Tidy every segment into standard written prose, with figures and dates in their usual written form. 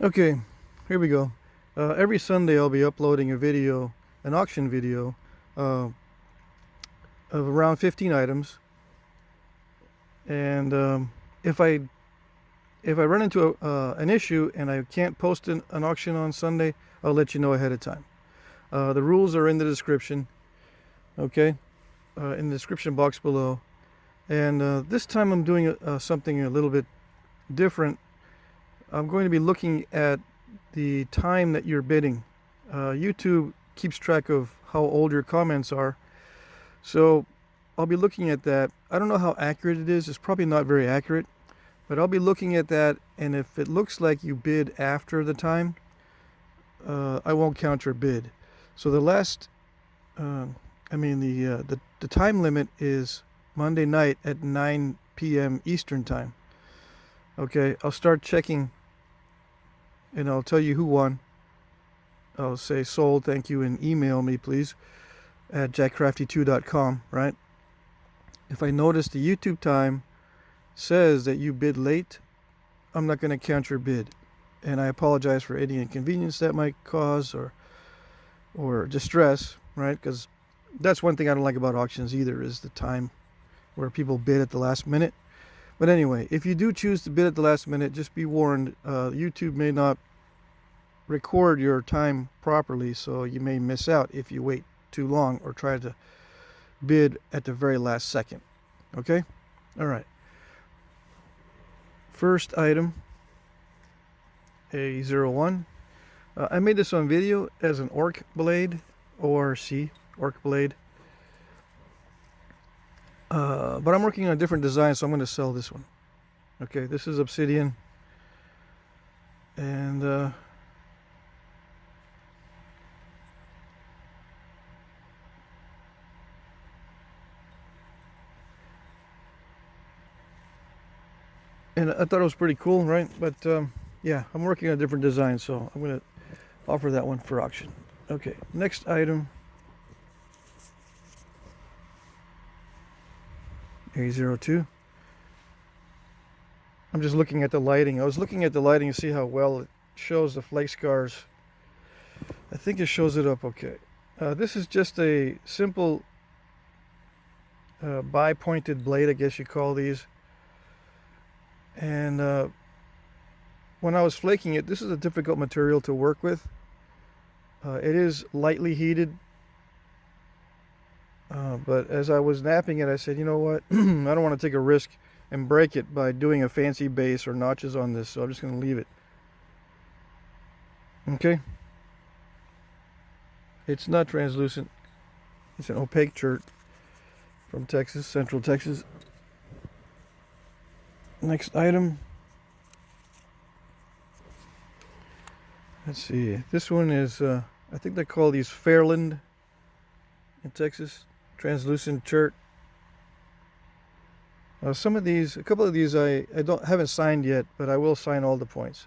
Okay, here we go. Every Sunday I'll be uploading a video, an auction video, of around 15 items. And if I run into an issue and I can't post an auction on Sunday, I'll let you know ahead of time. The rules are in the description, okay, in the description box below. And this time I'm doing something a little bit different. I'm going to be looking at the time that you're bidding. YouTube keeps track of how old your comments are. So I'll be looking at that. I don't know how accurate it is. It's probably not very accurate. But I'll be looking at that, and if it looks like you bid after the time, I won't count your bid. So the time limit is Monday night at 9 p.m. Eastern time. Okay, I'll start checking, and I'll tell you who won. I'll say sold, thank you, and email me please at jackcrafty2.com, right? If I notice the YouTube time says that you bid late, I'm not going to count your bid. And I apologize for any inconvenience that might cause or distress, right? Because that's one thing I don't like about auctions either, is the time where people bid at the last minute. But anyway, if you do choose to bid at the last minute, just be warned, YouTube may not record your time properly, so you may miss out if you wait too long or try to bid at the very last second. Okay? All right. First item, A01. I made this on video as an orc blade, ORC, orc blade. But I'm working on a different design, so I'm going to sell this one. Okay, this is Obsidian. And I thought it was pretty cool, right? But yeah, I'm working on a different design, so I'm going to offer that one for auction. Okay, next item, A02. I'm just looking at the lighting. I was looking at the lighting to see how well it shows the flake scars. I think it shows it up okay. This is just a simple bi-pointed blade, I guess you call these. And when I was flaking it, this is a difficult material to work with. It is lightly heated. But as I was napping it, I said, you know what? I don't want to take a risk and break it by doing a fancy base or notches on this, so I'm just going to leave it. Okay? It's not translucent. It's an opaque Chert from Texas, Central Texas. Next item. Let's see. This one is, I think they call these Fairland in Texas. Translucent Chert. Some of these, a couple of these I haven't signed yet, but I will sign all the points.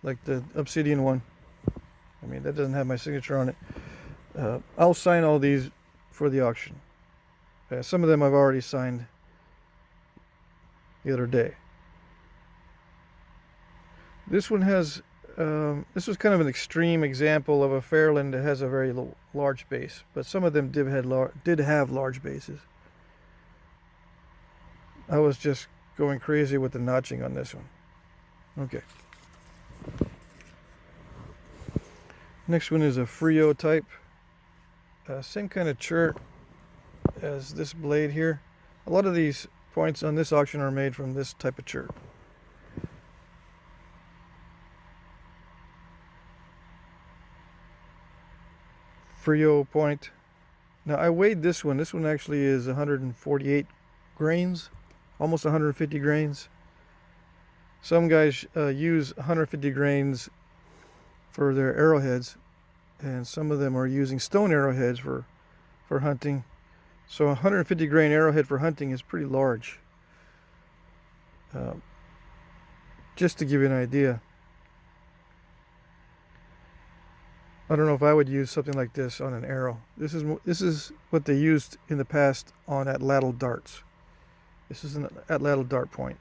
Like the Obsidian one. I mean, that doesn't have my signature on it. I'll sign all these for the auction. Some of them I've already signed the other day. This one has, this was kind of an extreme example of a Fairland that has a very large base, but some of them did have large bases. I was just going crazy with the notching on this one. Okay. Next one is a Frio type. Same kind of Chert as this blade here. A lot of these points on this auction are made from this type of Chert. Frio point. Now I weighed this one. This one actually is 148 grains, almost 150 grains. Some guys use 150 grains for their arrowheads, and some of them are using stone arrowheads for hunting. So 150 grain arrowhead for hunting is pretty large. Just to give you an idea. I don't know if I would use something like this on an arrow. This is what they used in the past on atlatl darts. This is an atlatl dart point.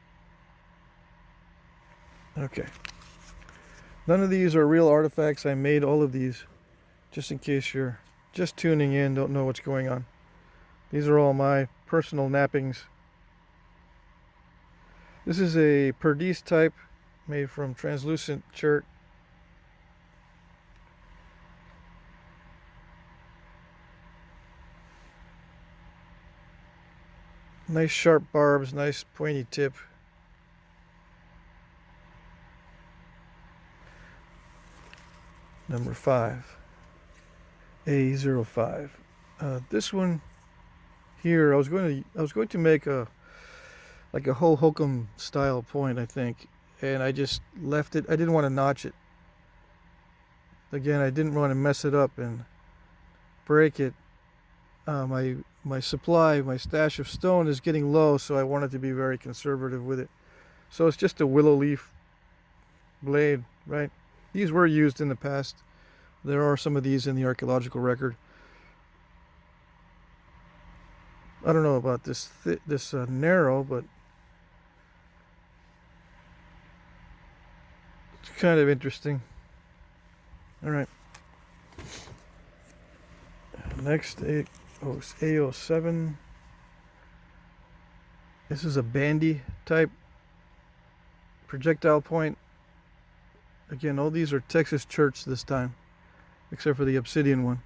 Okay. None of these are real artifacts. I made all of these just in case you're just tuning in, don't know what's going on. These are all my personal nappings. This is a Perdice type made from translucent Chert. Nice sharp barbs, nice pointy tip. Number 5, A05. This one here, I was going to make a ho hokum style point, I think, and I just left it. I didn't want to notch it. Again, I didn't want to mess it up and break it. My supply, my stash of stone is getting low, so I wanted to be very conservative with it. So it's just a willow leaf blade, right? These were used in the past. There are some of these in the archaeological record. I don't know about this narrow, but it's kind of interesting. All right. Next, A07. This is a bandy type projectile point. Again, all these are Texas Cherts this time, except for the Obsidian one.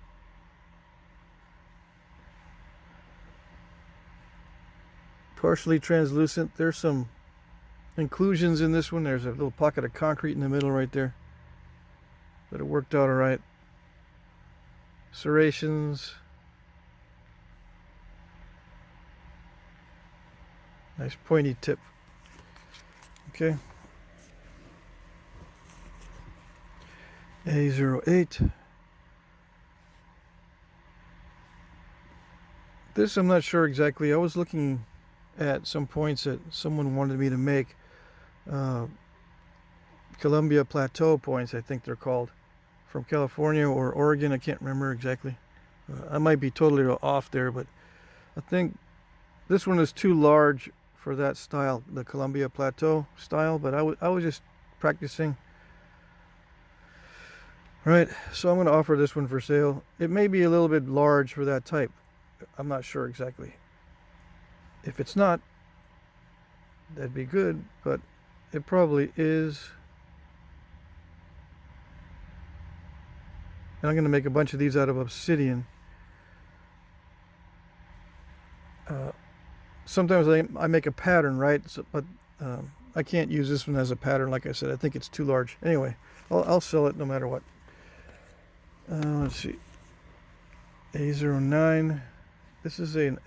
Partially translucent. There's some inclusions in this one. There's a little pocket of concrete in the middle right there, but it worked out all right. Serrations. Nice pointy tip. Okay. A08. This I'm not sure exactly. I was looking at some points that someone wanted me to make. Columbia Plateau points, I think they're called, from California or Oregon. I can't remember exactly. I might be totally off there, but I think this one is too large for that style, the Columbia Plateau style, but I was just practicing. Right, so I'm going to offer this one for sale. It may be a little bit large for that type. I'm not sure exactly. If it's not, that'd be good, but it probably is. And I'm going to make a bunch of these out of Obsidian. Sometimes I make a pattern, right? So, but I can't use this one as a pattern, like I said. I think it's too large. Anyway, I'll sell it no matter what. Let's see. A09. This is an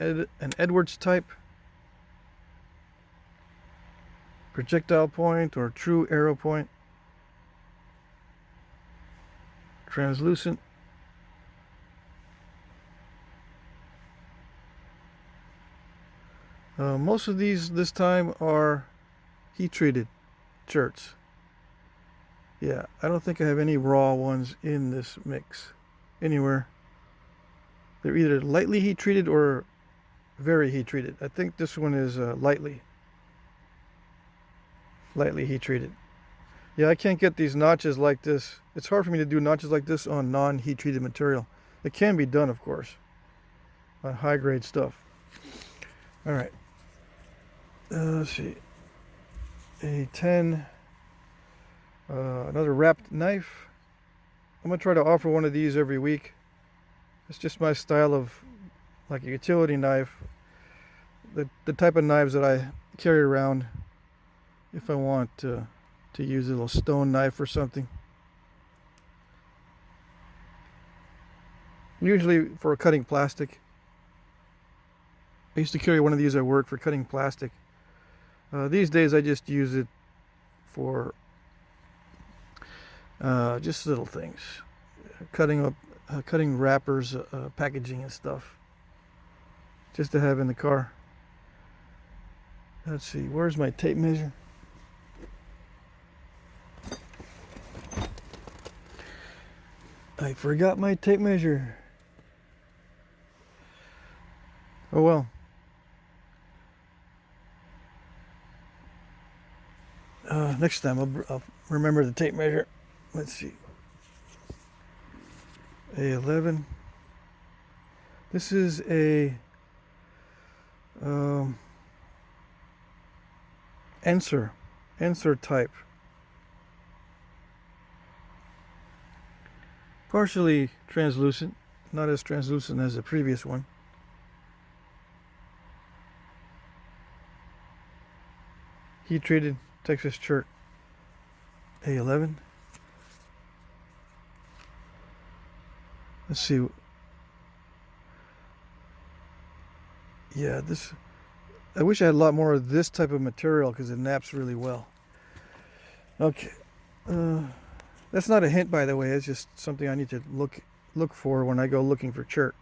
Edwards type projectile point or true arrow point. Translucent. Most of these this time are heat treated Cherts. Yeah, I don't think I have any raw ones in this mix anywhere. They're either lightly heat treated or very heat treated. I think this one is lightly heat treated. Yeah, I can't get these notches like this. It's hard for me to do notches like this on non-heat treated material. It can be done, of course, on high grade stuff. All right. Let's see. A10. Another wrapped knife. I'm going to try to offer one of these every week. It's just my style of, like, a utility knife. The type of knives that I carry around if I want to use a little stone knife or something. Usually for cutting plastic. I used to carry one of these at work for cutting plastic. These days I just use it for just little things, cutting wrappers, packaging and stuff, just to have in the car. Let's see, where's my tape measure? I forgot my tape measure. Oh well. Next time I'll remember the tape measure. let's see, A11. This is a Ensor type. Partially translucent, not as translucent as the previous one. Heat treated Texas Chert A11. Let's see. Yeah, this, I wish I had a lot more of this type of material because it naps really well. Okay. That's not a hint, by the way. It's just something I need to look for when I go looking for Chert.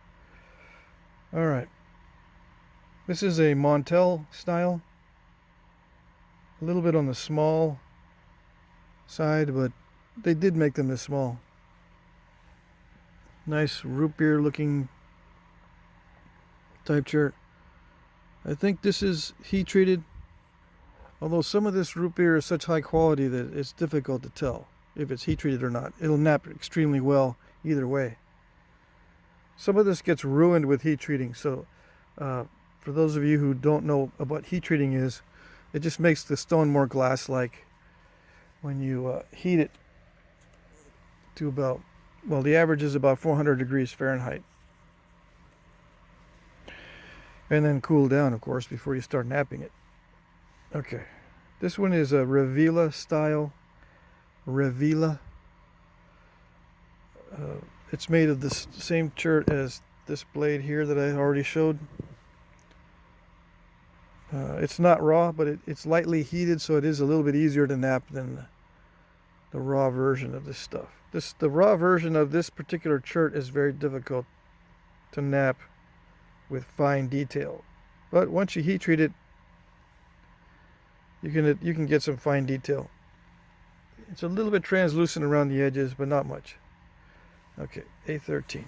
All right. This is a Montel style. A little bit on the small side, but they did make them this small. Nice root beer looking type Chert. I think this is heat treated, although some of this root beer is such high quality that it's difficult to tell if it's heat treated or not. It'll nap extremely well either way. Some of this gets ruined with heat treating, so for those of you who don't know what heat treating is, it just makes the stone more glass-like when you heat it to about, well, the average is about 400 degrees Fahrenheit. And then cool down, of course, before you start napping it. Okay, this one is a Revila style. Revila. It's made of the same Chert as this blade here that I already showed. It's not raw, but it's lightly heated, so it is a little bit easier to nap than the raw version of this stuff. The raw version of this particular Chert is very difficult to nap with fine detail, but once you heat treat it, you can get some fine detail. It's a little bit translucent around the edges, but not much. Okay, A13.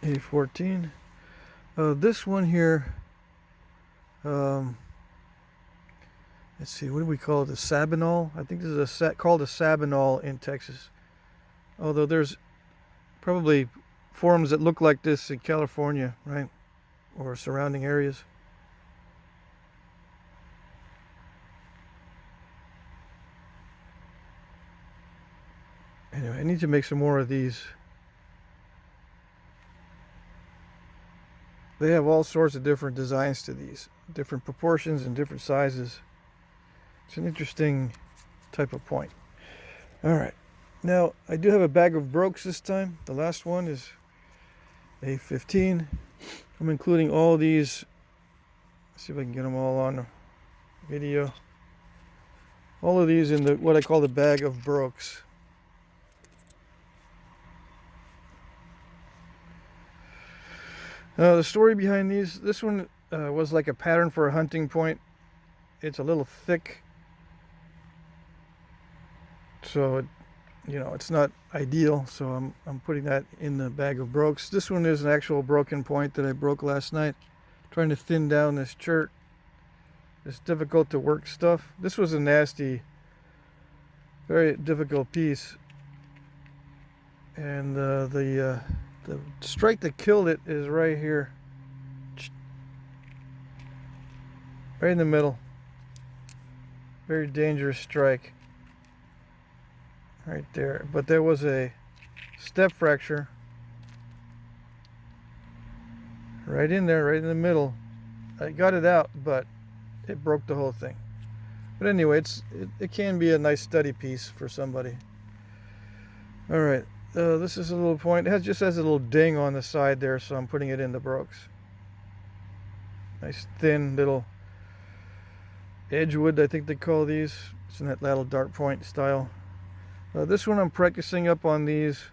A14. This one here, let's see, what do we call it? The Sabinol? I think this is called a Sabinol in Texas. Although there's probably forms that look like this in California, right? Or surrounding areas. Anyway, I need to make some more of these. They have all sorts of different designs to these, different proportions and different sizes. It's an interesting type of point. All right. Now, I do have a bag of brokes this time. The last one is A15. I'm including all these. Let's see if I can get them all on video. All of these in what I call the bag of brokes. The story behind these, this one was like a pattern for a hunting point. It's a little thick, so it's not ideal, so I'm putting that in the bag of brokes. This one is an actual broken point that I broke last night, trying to thin down this Chert. It's difficult to work stuff. This was a nasty, very difficult piece, and the strike that killed it is right here, right in the middle. Very dangerous strike. Right there, but there was a step fracture right in there, right in the middle. I got it out, but it broke the whole thing. But anyway, it can be a nice study piece for somebody. All right, this is a little point. It just has a little ding on the side there, so I'm putting it in the brokes. Nice thin little edgewood, I think they call these. It's in that little dart point style. This one I'm practicing up on these.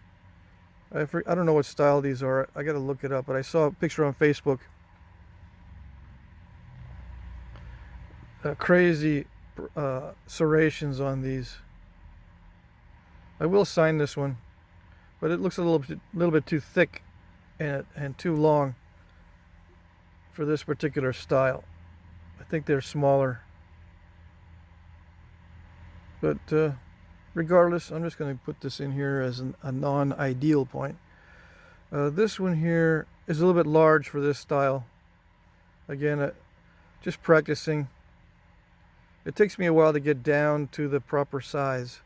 I don't know what style these are. I got to look it up, but I saw a picture on Facebook. Crazy serrations on these. I will sign this one, but it looks a little bit too thick and too long for this particular style. I think they're smaller. But regardless, I'm just going to put this in here as a non-ideal point. This one here is a little bit large for this style. Again, just practicing. It takes me a while to get down to the proper size.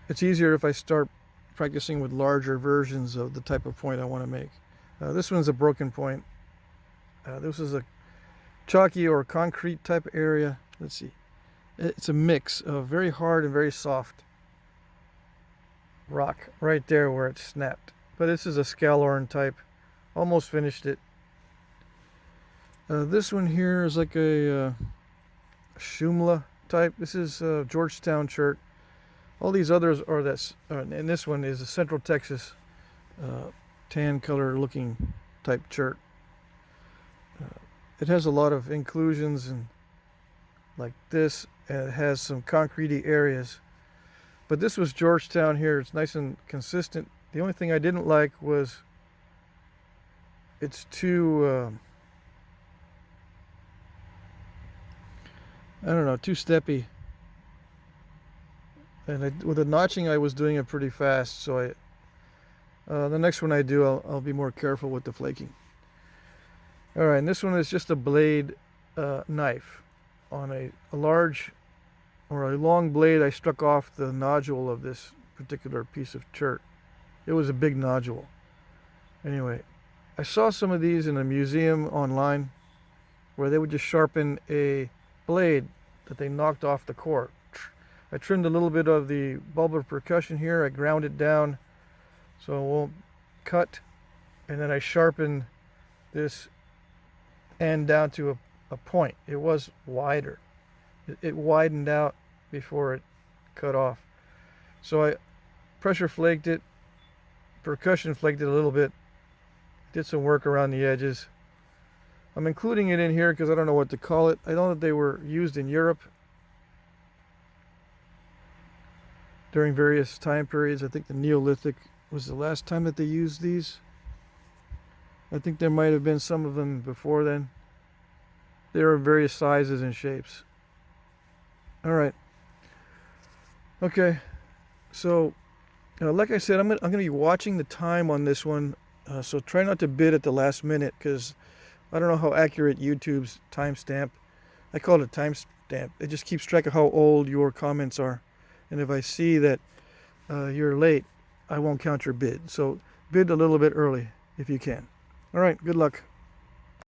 It's easier if I start practicing with larger versions of the type of point I want to make. This one's a broken point. This is a chalky or concrete type area. Let's see. It's a mix of very hard and very soft rock right there where it snapped. But this is a scalorn type. Almost finished it. This one here is like a Shumla type. This is Georgetown Shirt. All these others are and this one is a Central Texas tan color looking type Chert. It has a lot of inclusions and like this, and it has some concretey areas. But this was Georgetown here. It's nice and consistent. The only thing I didn't like was it's too I don't know, too steppy. And with the notching, I was doing it pretty fast. So the next one I do, I'll be more careful with the flaking. All right, and this one is just a blade knife on a large or a long blade. I struck off the nodule of this particular piece of Chert. It was a big nodule. Anyway, I saw some of these in a museum online where they would just sharpen a blade that they knocked off the core. I trimmed a little bit of the bulb of percussion here. I ground it down so it won't cut, and then I sharpened this end down to a point. It was wider. It widened out before it cut off. So I pressure flaked it, percussion flaked it a little bit, did some work around the edges. I'm including it in here because I don't know what to call it. I know that they were used in Europe during various time periods. I think the Neolithic was the last time that they used these. I think there might have been some of them before then. They are various sizes and shapes. All right. Okay. So, like I said, I'm going to be watching the time on this one. So try not to bid at the last minute, because I don't know how accurate YouTube's timestamp. I call it a timestamp. It just keeps track of how old your comments are. And if I see that you're late, I won't count your bid. So bid a little bit early if you can. All right, good luck.